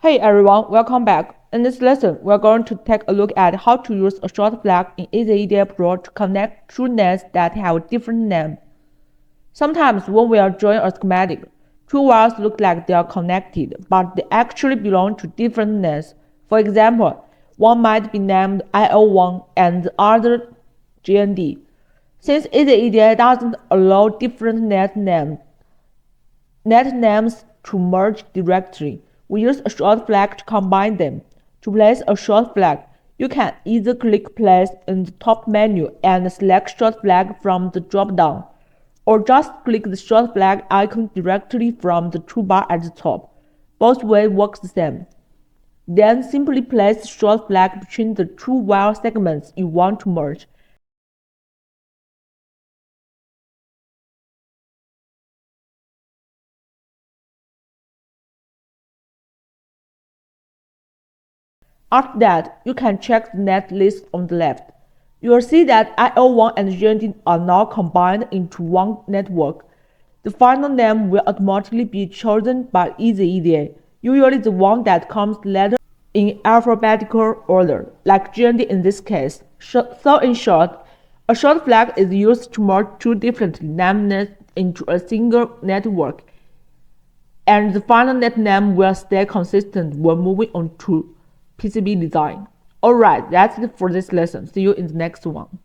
Hey everyone, welcome back. In this lesson, we're going to take a look at how to use a short flag in EasyEDA Pro to connect two nets that have different names. Sometimes when we are drawing a schematic, two wires look like they are connected, but they actually belong to different nets. For example, one might be named IO1 and the other GND. Since EasyEDA doesn't allow different net names to merge directly, we use a short flag to combine them. To place a short flag, you can either click Place in the top menu and select Short Flag from the drop-down, or just click the short flag icon directly from the toolbar at the top. Both ways work the same. Then simply place the short flag between the two wire segments you want to merge. After that, you can check the net list on the left. You will see that IO1 and GND are now combined into one network. The final name will automatically be chosen by EasyEDA, usually the one that comes later in alphabetical order, like GND in this case. So in short, a short flag is used to merge two different named nets into a single network, and the final net name will stay consistent when moving on to PCB design. Alright, that's it for this lesson. See you in the next one.